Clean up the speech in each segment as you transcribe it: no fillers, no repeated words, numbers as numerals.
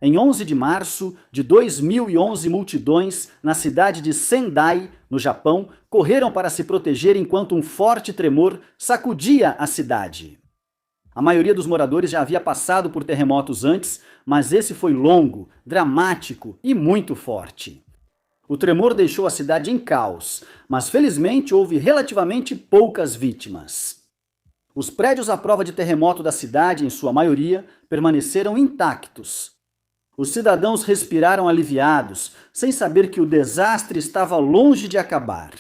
Em 11 de março de 2011, multidões na cidade de Sendai, no Japão, correram para se proteger enquanto um forte tremor sacudia a cidade. A maioria dos moradores já havia passado por terremotos antes, mas esse foi longo, dramático e muito forte. O tremor deixou a cidade em caos, mas felizmente houve relativamente poucas vítimas. Os prédios à prova de terremoto da cidade, em sua maioria, permaneceram intactos. Os cidadãos respiraram aliviados, sem saber que o desastre estava longe de acabar.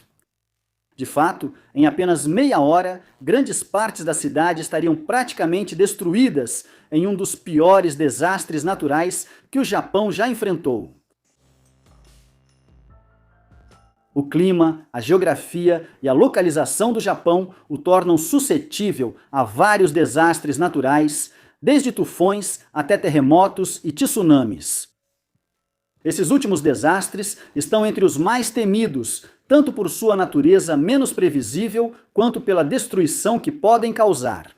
De fato, em apenas meia hora, grandes partes da cidade estariam praticamente destruídas em um dos piores desastres naturais que o Japão já enfrentou. O clima, a geografia e a localização do Japão o tornam suscetível a vários desastres naturais, desde tufões até terremotos e tsunamis. Esses últimos desastres estão entre os mais temidos, tanto por sua natureza menos previsível, quanto pela destruição que podem causar.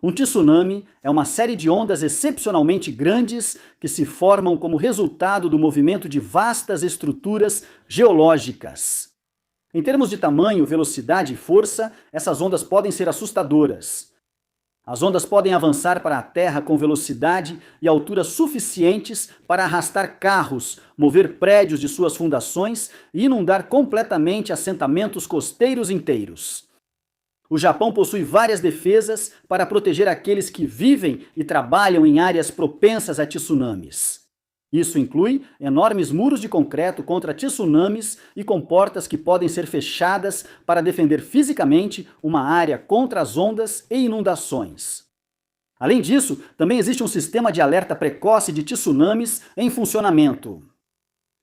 Um tsunami é uma série de ondas excepcionalmente grandes que se formam como resultado do movimento de vastas estruturas geológicas. Em termos de tamanho, velocidade e força, essas ondas podem ser assustadoras. As ondas podem avançar para a Terra com velocidade e altura suficientes para arrastar carros, mover prédios de suas fundações e inundar completamente assentamentos costeiros inteiros. O Japão possui várias defesas para proteger aqueles que vivem e trabalham em áreas propensas a tsunamis. Isso inclui enormes muros de concreto contra tsunamis e comportas que podem ser fechadas para defender fisicamente uma área contra as ondas e inundações. Além disso, também existe um sistema de alerta precoce de tsunamis em funcionamento.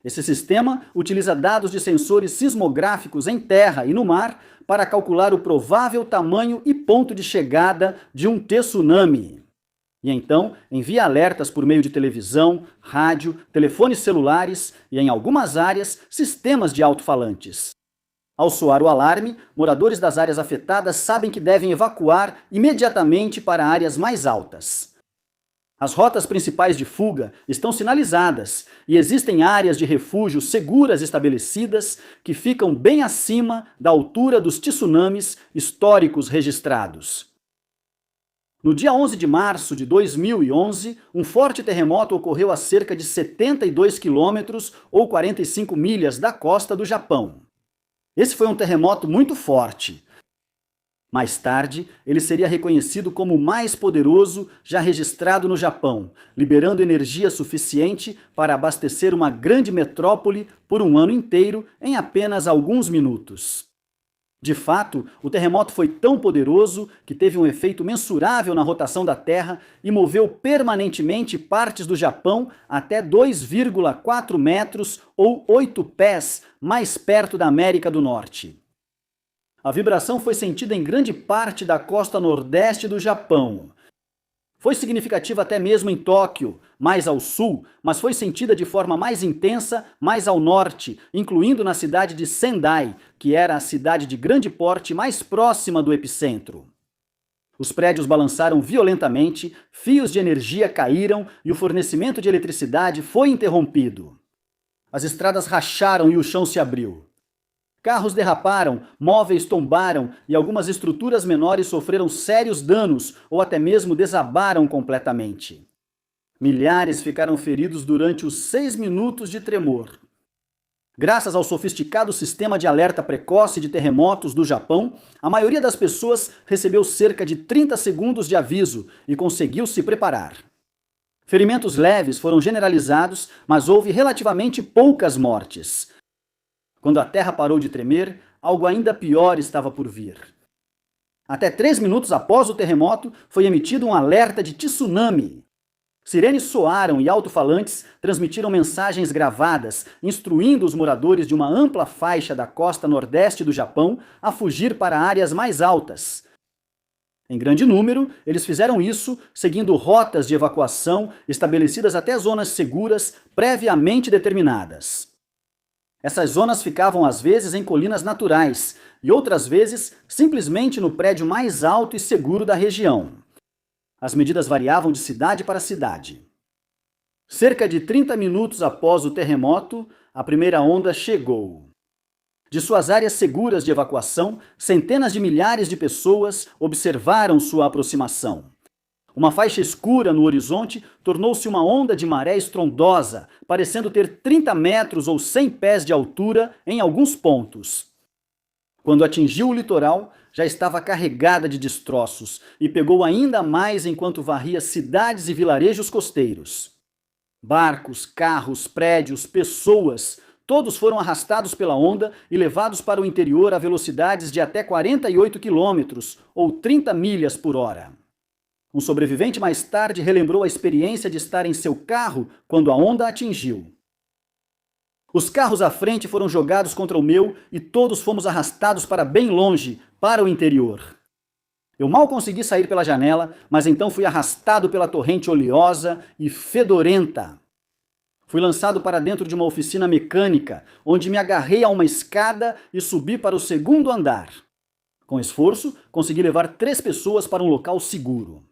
Esse sistema utiliza dados de sensores sismográficos em terra e no mar para calcular o provável tamanho e ponto de chegada de um tsunami. E então envia alertas por meio de televisão, rádio, telefones celulares e, em algumas áreas, sistemas de alto-falantes. Ao soar o alarme, moradores das áreas afetadas sabem que devem evacuar imediatamente para áreas mais altas. As rotas principais de fuga estão sinalizadas e existem áreas de refúgio seguras estabelecidas que ficam bem acima da altura dos tsunamis históricos registrados. No dia 11 de março de 2011, um forte terremoto ocorreu a cerca de 72 quilômetros ou 45 milhas da costa do Japão. Esse foi um terremoto muito forte. Mais tarde, ele seria reconhecido como o mais poderoso já registrado no Japão, liberando energia suficiente para abastecer uma grande metrópole por um ano inteiro em apenas alguns minutos. De fato, o terremoto foi tão poderoso que teve um efeito mensurável na rotação da Terra e moveu permanentemente partes do Japão até 2,4 metros ou 8 pés mais perto da América do Norte. A vibração foi sentida em grande parte da costa nordeste do Japão. Foi significativa até mesmo em Tóquio, mais ao sul, mas foi sentida de forma mais intensa mais ao norte, incluindo na cidade de Sendai, que era a cidade de grande porte mais próxima do epicentro. Os prédios balançaram violentamente, fios de energia caíram e o fornecimento de eletricidade foi interrompido. As estradas racharam e o chão se abriu. Carros derraparam, móveis tombaram e algumas estruturas menores sofreram sérios danos ou até mesmo desabaram completamente. Milhares ficaram feridos durante os 6 minutos de tremor. Graças ao sofisticado sistema de alerta precoce de terremotos do Japão, a maioria das pessoas recebeu cerca de 30 segundos de aviso e conseguiu se preparar. Ferimentos leves foram generalizados, mas houve relativamente poucas mortes. Quando a terra parou de tremer, algo ainda pior estava por vir. Até 3 minutos após o terremoto, foi emitido um alerta de tsunami. Sirenes soaram e alto-falantes transmitiram mensagens gravadas, instruindo os moradores de uma ampla faixa da costa nordeste do Japão a fugir para áreas mais altas. Em grande número, eles fizeram isso seguindo rotas de evacuação estabelecidas até zonas seguras previamente determinadas. Essas zonas ficavam às vezes em colinas naturais e outras vezes simplesmente no prédio mais alto e seguro da região. As medidas variavam de cidade para cidade. Cerca de 30 minutos após o terremoto, a primeira onda chegou. De suas áreas seguras de evacuação, centenas de milhares de pessoas observaram sua aproximação. Uma faixa escura no horizonte tornou-se uma onda de maré estrondosa, parecendo ter 30 metros ou 100 pés de altura em alguns pontos. Quando atingiu o litoral, já estava carregada de destroços e pegou ainda mais enquanto varria cidades e vilarejos costeiros. Barcos, carros, prédios, pessoas, todos foram arrastados pela onda e levados para o interior a velocidades de até 48 quilômetros ou 30 milhas por hora. Um sobrevivente mais tarde relembrou a experiência de estar em seu carro quando a onda atingiu. Os carros à frente foram jogados contra o meu e todos fomos arrastados para bem longe, para o interior. Eu mal consegui sair pela janela, mas então fui arrastado pela torrente oleosa e fedorenta. Fui lançado para dentro de uma oficina mecânica, onde me agarrei a uma escada e subi para o segundo andar. Com esforço, consegui levar 3 pessoas para um local seguro.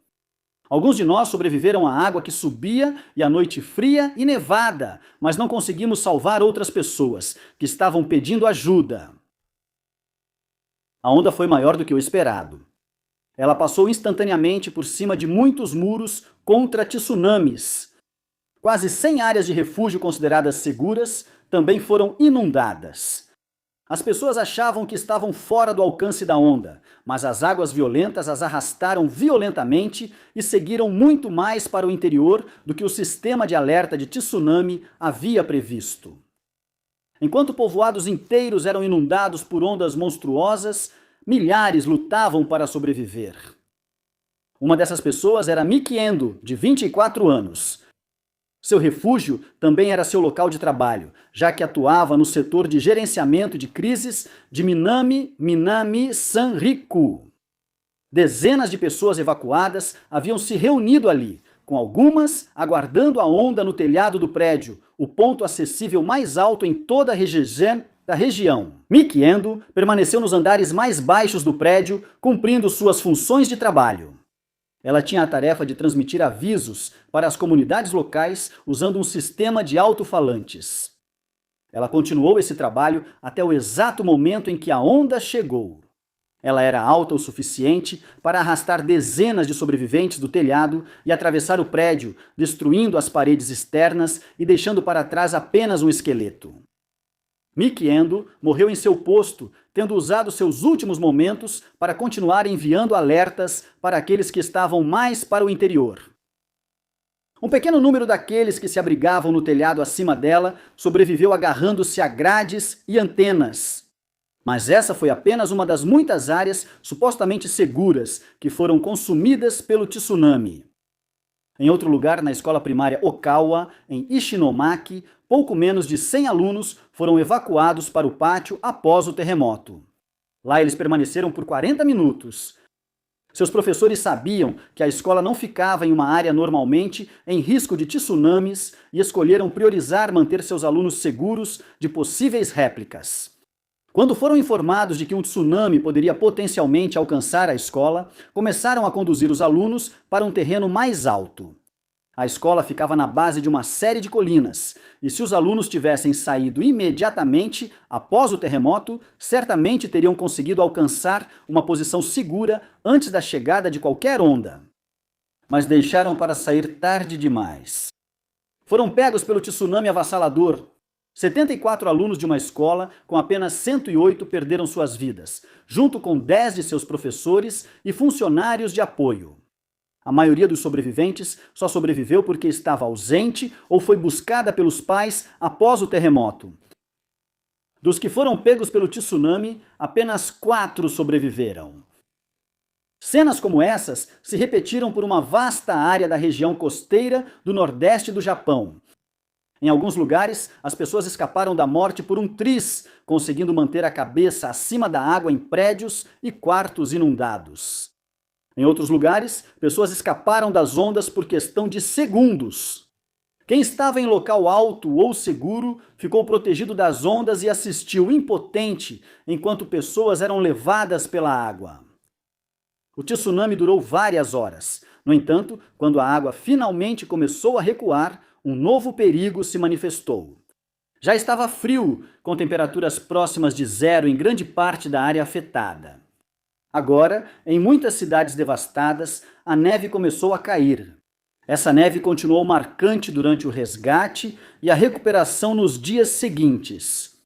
Alguns de nós sobreviveram à água que subia e à noite fria e nevada, mas não conseguimos salvar outras pessoas, que estavam pedindo ajuda. A onda foi maior do que o esperado. Ela passou instantaneamente por cima de muitos muros contra tsunamis. Quase 100 áreas de refúgio consideradas seguras também foram inundadas. As pessoas achavam que estavam fora do alcance da onda, mas as águas violentas as arrastaram violentamente e seguiram muito mais para o interior do que o sistema de alerta de tsunami havia previsto. Enquanto povoados inteiros eram inundados por ondas monstruosas, milhares lutavam para sobreviver. Uma dessas pessoas era Miki Endo, de 24 anos. Seu refúgio também era seu local de trabalho, já que atuava no setor de gerenciamento de crises de Minami Sanriku. Dezenas de pessoas evacuadas haviam se reunido ali, com algumas aguardando a onda no telhado do prédio, o ponto acessível mais alto em toda a região. Miki Endo permaneceu nos andares mais baixos do prédio, cumprindo suas funções de trabalho. Ela tinha a tarefa de transmitir avisos para as comunidades locais usando um sistema de alto-falantes. Ela continuou esse trabalho até o exato momento em que a onda chegou. Ela era alta o suficiente para arrastar dezenas de sobreviventes do telhado e atravessar o prédio, destruindo as paredes externas e deixando para trás apenas um esqueleto. Miki Endo morreu em seu posto, tendo usado seus últimos momentos para continuar enviando alertas para aqueles que estavam mais para o interior. Um pequeno número daqueles que se abrigavam no telhado acima dela sobreviveu agarrando-se a grades e antenas. Mas essa foi apenas uma das muitas áreas supostamente seguras que foram consumidas pelo tsunami. Em outro lugar, na escola primária Okawa, em Ishinomaki, pouco menos de 100 alunos foram evacuados para o pátio após o terremoto. Lá eles permaneceram por 40 minutos. Seus professores sabiam que a escola não ficava em uma área normalmente em risco de tsunamis e escolheram priorizar manter seus alunos seguros de possíveis réplicas. Quando foram informados de que um tsunami poderia potencialmente alcançar a escola, começaram a conduzir os alunos para um terreno mais alto. A escola ficava na base de uma série de colinas, e se os alunos tivessem saído imediatamente após o terremoto, certamente teriam conseguido alcançar uma posição segura antes da chegada de qualquer onda. Mas deixaram para sair tarde demais. Foram pegos pelo tsunami avassalador. 74 alunos de uma escola, com apenas 108 perderam suas vidas, junto com 10 de seus professores e funcionários de apoio. A maioria dos sobreviventes só sobreviveu porque estava ausente ou foi buscada pelos pais após o terremoto. Dos que foram pegos pelo tsunami, apenas 4 sobreviveram. Cenas como essas se repetiram por uma vasta área da região costeira do nordeste do Japão. Em alguns lugares, as pessoas escaparam da morte por um triz, conseguindo manter a cabeça acima da água em prédios e quartos inundados. Em outros lugares, pessoas escaparam das ondas por questão de segundos. Quem estava em local alto ou seguro ficou protegido das ondas e assistiu impotente enquanto pessoas eram levadas pela água. O tsunami durou várias horas. No entanto, quando a água finalmente começou a recuar, um novo perigo se manifestou. Já estava frio, com temperaturas próximas de zero em grande parte da área afetada. Agora, em muitas cidades devastadas, a neve começou a cair. Essa neve continuou marcante durante o resgate e a recuperação nos dias seguintes.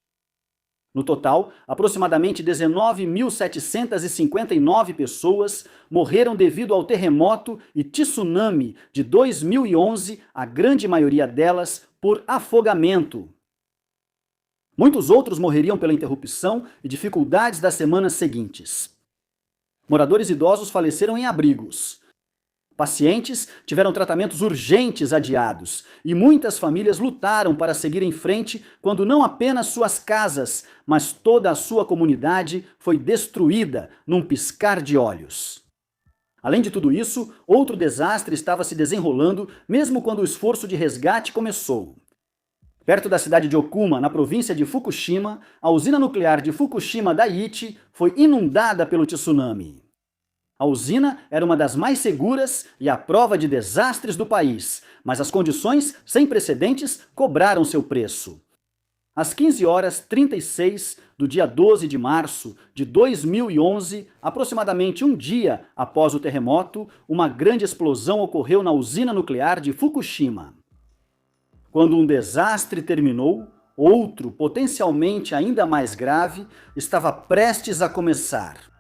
No total, aproximadamente 19.759 pessoas morreram devido ao terremoto e tsunami de 2011, a grande maioria delas por afogamento. Muitos outros morreriam pela interrupção e dificuldades das semanas seguintes. Moradores idosos faleceram em abrigos. Pacientes tiveram tratamentos urgentes adiados e muitas famílias lutaram para seguir em frente quando não apenas suas casas, mas toda a sua comunidade foi destruída num piscar de olhos. Além de tudo isso, outro desastre estava se desenrolando mesmo quando o esforço de resgate começou. Perto da cidade de Okuma, na província de Fukushima, a usina nuclear de Fukushima Daiichi foi inundada pelo tsunami. A usina era uma das mais seguras e à prova de desastres do país, mas as condições sem precedentes cobraram seu preço. Às 15h36 do dia 12 de março de 2011, aproximadamente um dia após o terremoto, uma grande explosão ocorreu na usina nuclear de Fukushima. Quando um desastre terminou, outro, potencialmente ainda mais grave, estava prestes a começar.